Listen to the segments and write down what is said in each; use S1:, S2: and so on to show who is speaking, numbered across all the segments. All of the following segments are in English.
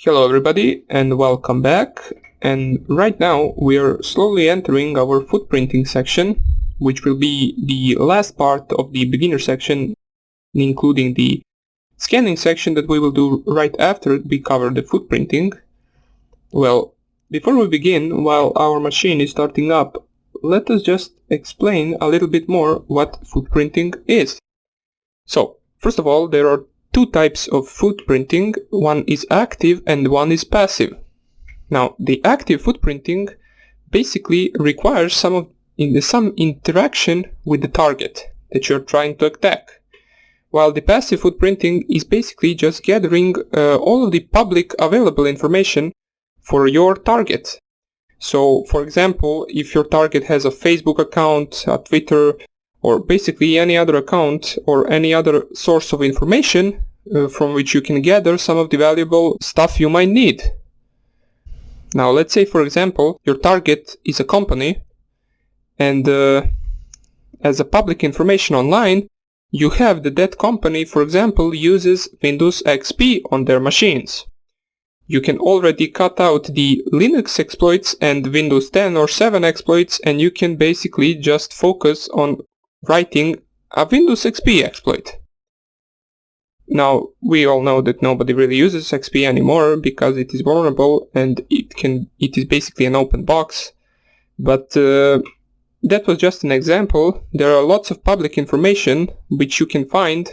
S1: Hello everybody and welcome back, and right now we are slowly entering our footprinting section, which will be the last part of the beginner section, including the scanning section that we will do right after we cover the footprinting. Well, before we begin, while our machine is starting up, let us just explain a little bit more what footprinting is. So, first of all, there are two types of footprinting. One is active and one is passive. Now, the active footprinting basically requires some interaction with the target that you're trying to attack, while the passive footprinting is basically just gathering all of the public available information for your target. So, for example, if your target has a Facebook account, a Twitter, or basically any other account or any other source of information from which you can gather some of the valuable stuff you might need. Now, let's say, for example, your target is a company, and as a public information online, you have that company, for example, uses Windows XP on their machines. You can already cut out the Linux exploits and Windows 10 or 7 exploits, and you can basically just focus on writing a Windows XP exploit. Now, we all know that nobody really uses XP anymore because it is vulnerable and it is basically an open box. But that was just an example. There are lots of public information which you can find.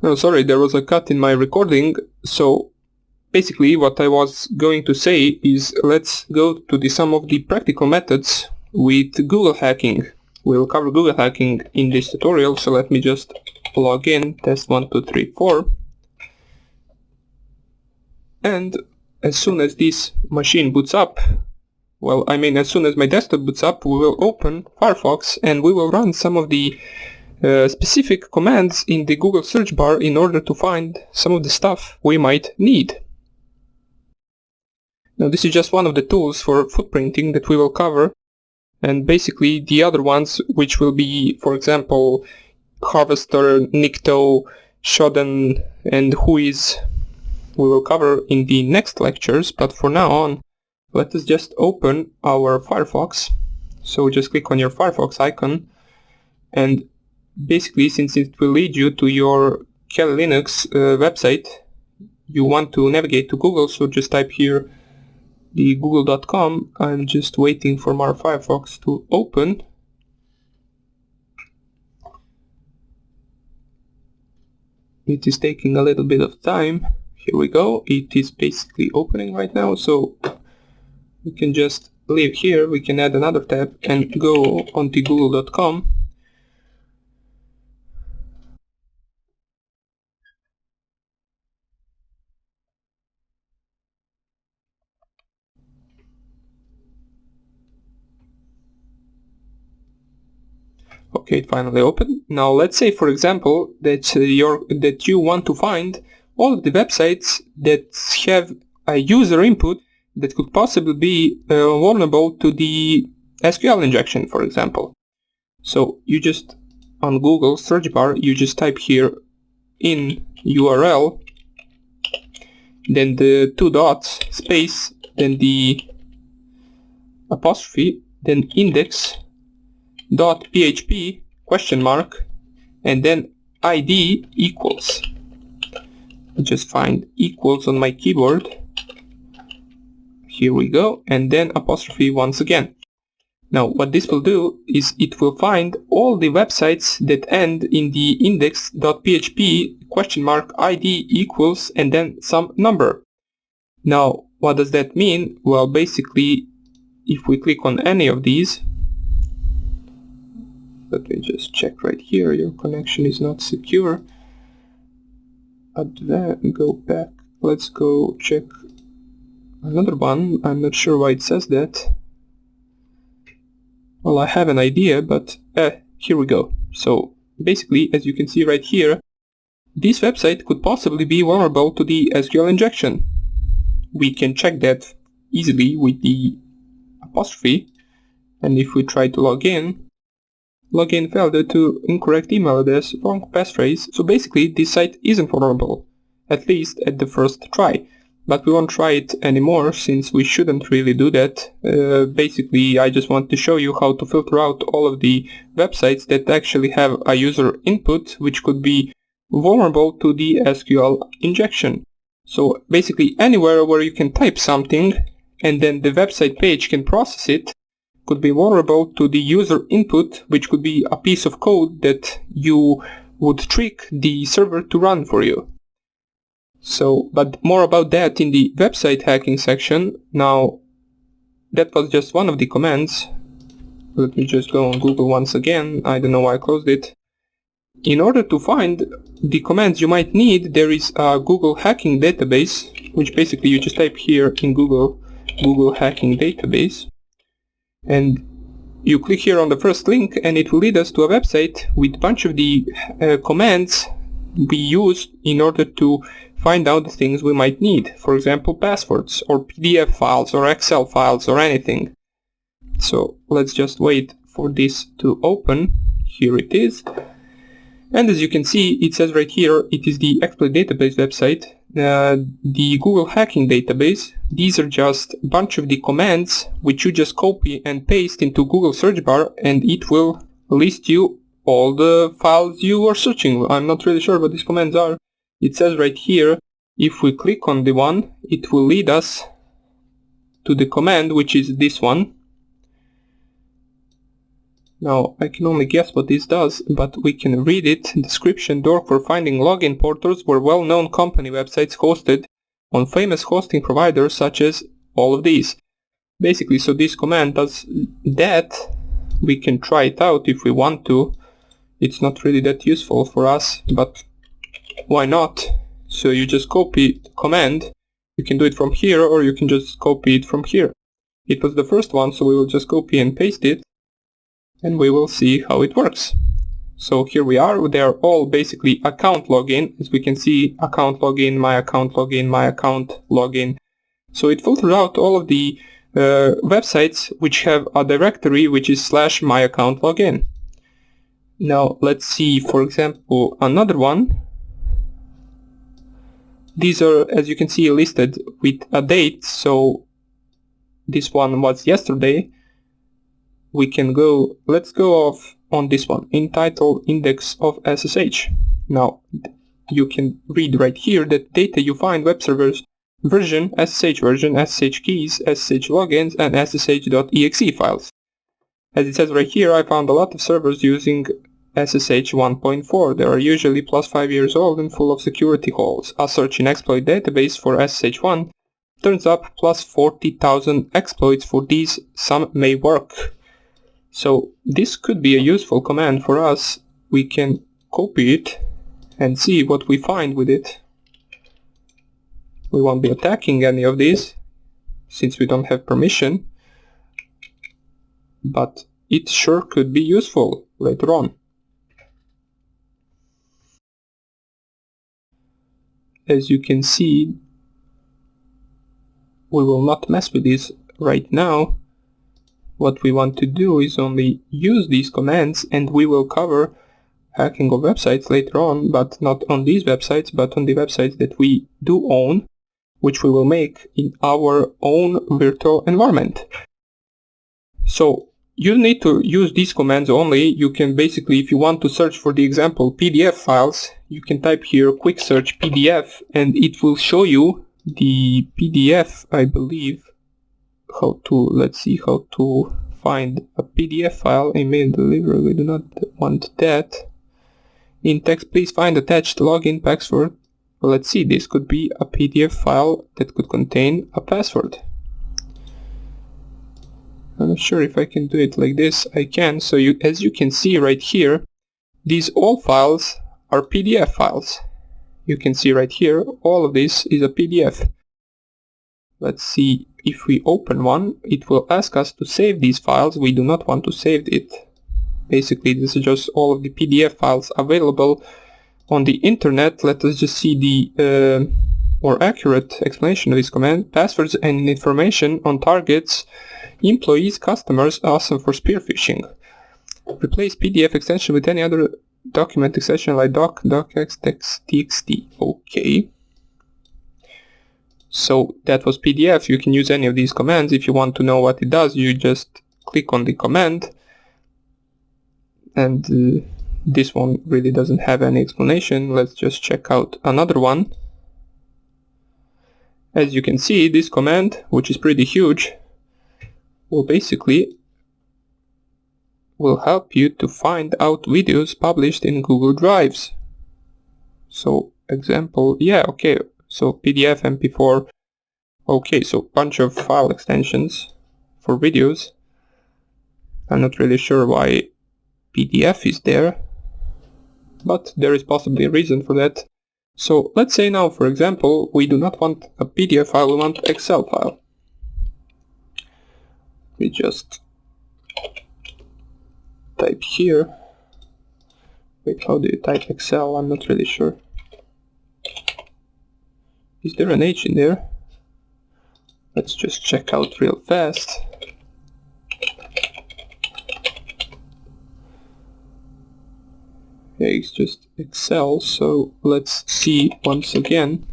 S1: Oh, sorry, there was a cut in my recording. So basically what I was going to say is let's go to some of the practical methods with Google hacking. We'll cover Google hacking in this tutorial, so let me just log in, test 1, 2, 3, 4. And as soon as this machine boots up, as soon as my desktop boots up, we will open Firefox and we will run some of the specific commands in the Google search bar in order to find some of the stuff we might need. Now, this is just one of the tools for footprinting that we will cover, and basically the other ones, which will be, for example, Harvester, Nikto, Shodan, and Whois, we will cover in the next lectures. But for now on, let us just open our Firefox. So just click on your Firefox icon, and basically, since it will lead you to your Kali Linux website, you want to navigate to Google, so just type here the google.com. I'm just waiting for my Firefox to open. It is taking a little bit of time. Here we go. It is basically opening right now, so we can just leave here. We can add another tab and go onto google.com. Okay, it finally opened. Now let's say, for example, that you want to find all of the websites that have a user input that could possibly be vulnerable to the SQL injection, for example. So you just, on Google search bar, you just type here in URL, then the 2 dots, space, then the apostrophe, then index.php question mark, and then id equals. Just find equals on my keyboard. Here we go, and then apostrophe once again. Now what this will do is it will find all the websites that end in the index.php question mark id equals and then some number. Now what does that mean? Well, basically, if we click on any of these, let me just check right here, your connection is not secure. Go back, let's go check another one. I'm not sure why it says that. Well, I have an idea, but here we go. So basically, as you can see right here, this website could possibly be vulnerable to the SQL injection. We can check that easily with the apostrophe, and if we try to log in, Login failed due to incorrect email address, wrong passphrase. So basically this site isn't vulnerable, at least at the first try. But we won't try it anymore since we shouldn't really do that. Basically I just want to show you how to filter out all of the websites that actually have a user input which could be vulnerable to the SQL injection. So basically anywhere where you can type something and then the website page can process it could be vulnerable to the user input, which could be a piece of code that you would trick the server to run for you. So, but more about that in the website hacking section. Now, that was just one of the commands. Let me just go on Google once again. I don't know why I closed it. In order to find the commands you might need, there is a Google hacking database, which basically you just type here in Google hacking database. And you click here on the first link and it will lead us to a website with a bunch of the commands we use in order to find out the things we might need. For example, passwords or PDF files or Excel files or anything. So let's just wait for this to open. Here it is. And as you can see, it says right here, it is the exploit database website. The Google hacking database. These are just a bunch of the commands which you just copy and paste into Google search bar and it will list you all the files you are searching. I'm not really sure what these commands are. It says right here, if we click on the one, it will lead us to the command which is this one. Now, I can only guess what this does, but we can read it. Description: dork for finding login portals were well-known company websites hosted on famous hosting providers such as all of these. Basically, so this command does that. We can try it out if we want to. It's not really that useful for us, but why not? So you just copy the command. You can do it from here or you can just copy it from here. It was the first one, so we will just copy and paste it. And we will see how it works. So here we are. They are all basically account login. As we can see, account login, my account login, my account login. So it filters out all of the websites which have a directory which is /myaccount_login. Now let's see, for example, another one. These are, as you can see, listed with a date. So this one was yesterday. We can go, let's go off on this one, entitled index of SSH. Now, you can read right here that data you find web servers version, SSH version, SSH keys, SSH logins, and SSH.exe files. As it says right here, I found a lot of servers using SSH 1.4. They are usually +5 years old and full of security holes. A search in exploit database for SSH1 turns up +40,000 exploits for these. Some may work. So this could be a useful command for us. We can copy it and see what we find with it. We won't be attacking any of these since we don't have permission, but it sure could be useful later on. As you can see, we will not mess with this right now. What we want to do is only use these commands, and we will cover hacking of websites later on, but not on these websites, but on the websites that we do own, which we will make in our own virtual environment. So you need to use these commands only. You can basically, if you want to search for the example PDF files, you can type here quick search PDF and it will show you the PDF, I believe. Let's see how to find a PDF file, email delivery, we do not want that. In text, please find attached login password. Well, let's see, this could be a PDF file that could contain a password. I'm not sure if I can do it like this. I can. So as you can see right here, these all files are PDF files. You can see right here, all of this is a PDF. Let's see, if we open one, it will ask us to save these files. We do not want to save it. Basically, this is just all of the PDF files available on the internet. Let us just see the more accurate explanation of this command. Passwords and information on targets, employees, customers, awesome for spear phishing. Replace PDF extension with any other document extension like doc, docx, text, txt. Okay. So that was PDF. You can use any of these commands. If you want to know what it does, you just click on the command, and this one really doesn't have any explanation. Let's just check out another one. As you can see, this command, which is pretty huge, will help you to find out videos published in Google Drives. So example, yeah, okay, so PDF, MP4, okay, so bunch of file extensions for videos. I'm not really sure why PDF is there, but there is possibly a reason for that. So let's say now, for example, we do not want a PDF file, we want an Excel file. We just type here. Wait, how do you type Excel? I'm not really sure. Is there an H in there? Let's just check out real fast. Yeah, it's just Excel, so let's see once again.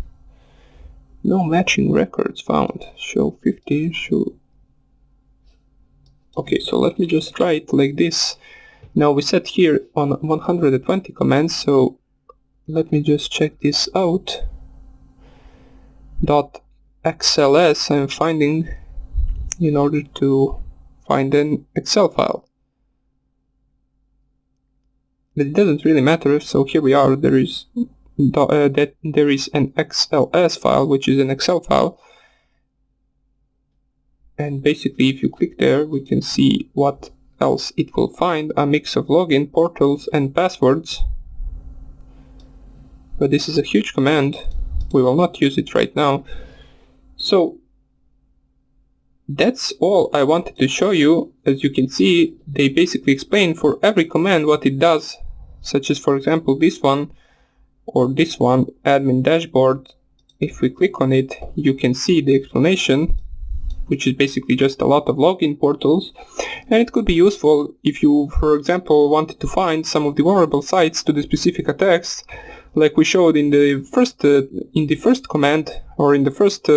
S1: No matching records found. Show 50, show... Okay, so let me just try it like this. Now we set here on 120 commands, so let me just check this out. .xls I'm finding in order to find an Excel file. But it doesn't really matter, so here we are. There is an XLS file, which is an Excel file. And basically if you click there, we can see what else it will find: a mix of login, portals and passwords. But this is a huge command. We will not use it right now. So that's all I wanted to show you. As you can see, they basically explain for every command what it does, such as, for example, this one or this one, admin dashboard. If we click on it, you can see the explanation, which is basically just a lot of login portals, and it could be useful if you, for example, wanted to find some of the vulnerable sites to the specific attacks, like we showed in the first command, or in the first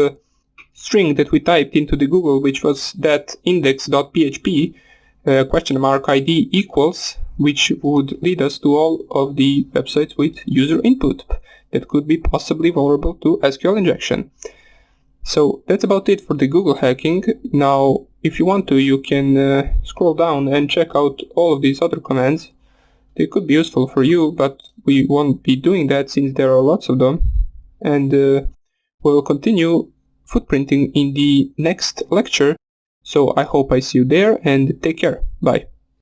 S1: string that we typed into the Google, which was that index.php $ID equals, which would lead us to all of the websites with user input that could be possibly vulnerable to SQL injection. So that's about it for the Google hacking. Now, if you want to, you can scroll down and check out all of these other commands. They could be useful for you, but we won't be doing that since there are lots of them. And we'll continue footprinting in the next lecture. So I hope I see you there, and take care. Bye.